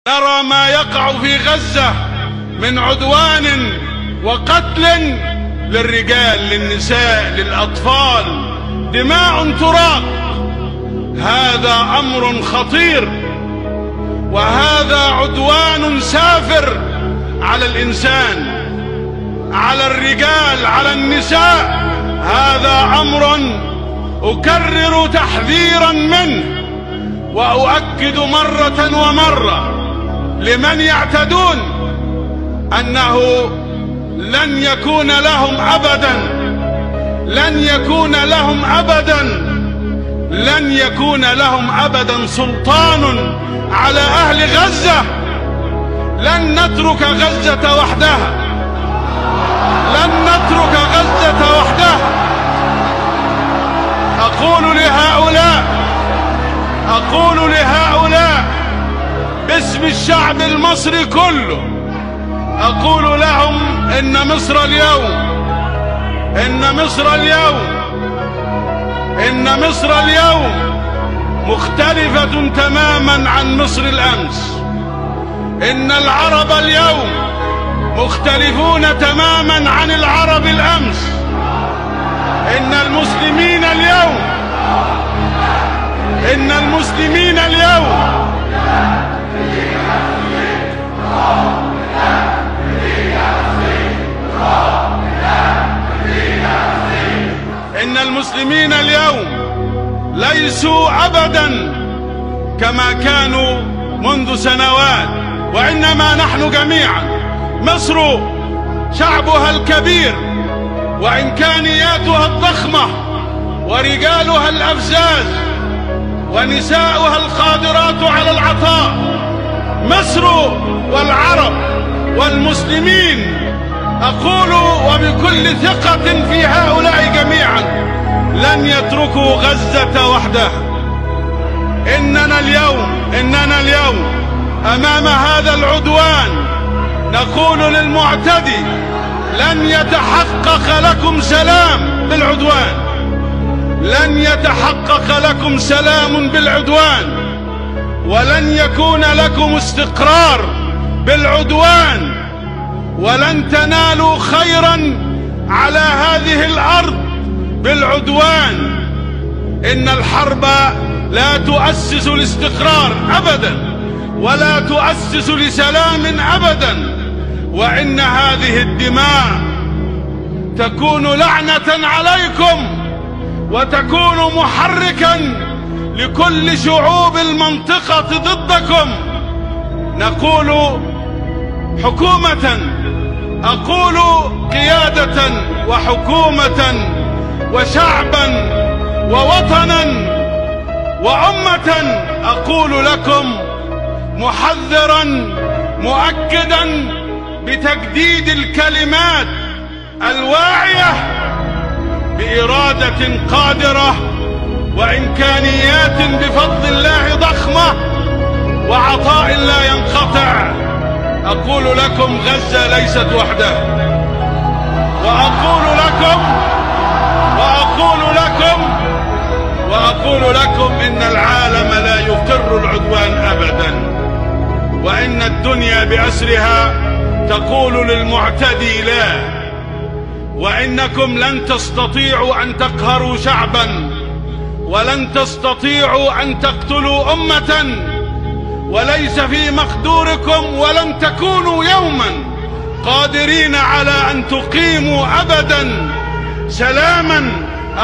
نرى ما يقع في غزة من عدوان وقتل للرجال، للنساء، للأطفال، دماء تراق. هذا أمر خطير، وهذا عدوان سافر على الإنسان، على الرجال، على النساء. هذا أمر أكرر تحذيرا منه، وأؤكد مرة ومرة لمن يعتدون أنه لن يكون لهم أبدا، لن يكون لهم أبدا، لن يكون لهم أبدا سلطان على أهل غزة. لن نترك غزة وحدها، لن نترك غزة وحدها. أقول لهؤلاء باسم الشعب المصري كله، أقول لهم إن مصر اليوم مختلفة تماما عن مصر الأمس. إن العرب اليوم مختلفون تماما عن العرب الأمس. إن المسلمين اليوم ليسوا أبدا كما كانوا منذ سنوات، وإنما نحن جميعا. مصر شعبها الكبير وإمكانياتها الضخمة ورجالها الأفزاز ونساؤها القادرات على العطاء. مصر والعرب والمسلمين، أقول وبكل ثقة في هؤلاء جميعا، لن يتركوا غزة وحدها. إننا اليوم أمام هذا العدوان نقول للمعتدي: لن يتحقق لكم سلام بالعدوان، لن يتحقق لكم سلام بالعدوان، ولن يكون لكم استقرار بالعدوان، ولن تنالوا خيرا على هذه الأرض بالعدوان. إن الحرب لا تؤسس الاستقرار أبدا، ولا تؤسس لسلام أبدا، وإن هذه الدماء تكون لعنة عليكم، وتكون محركا لكل شعوب المنطقة ضدكم. نقول حكومة، أقول قيادة وحكومة وشعبا ووطنا وأمة، أقول لكم محذرا مؤكدا بتجديد الكلمات الواعية بإرادة قادرة وإمكانيات بفضل الله ضخمة وعطاء لا ينقطع. أقول لكم غزة ليست وحدها، وأقول لكم إن العالم لا يقر العدوان أبدا، وإن الدنيا بأسرها تقول للمعتدي لا، وإنكم لن تستطيعوا أن تقهروا شعبا، ولن تستطيعوا أن تقتلوا أمة، وليس في مقدوركم، ولن تكونوا يوما قادرين على أن تقيموا أبدا سلاما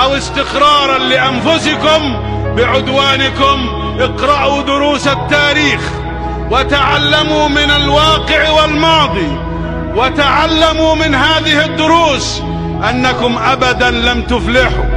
أو استقرارا لأنفسكم بعدوانكم. اقرأوا دروس التاريخ وتعلموا من الواقع والماضي، وتعلموا من هذه الدروس أنكم أبدا لم تفلحوا.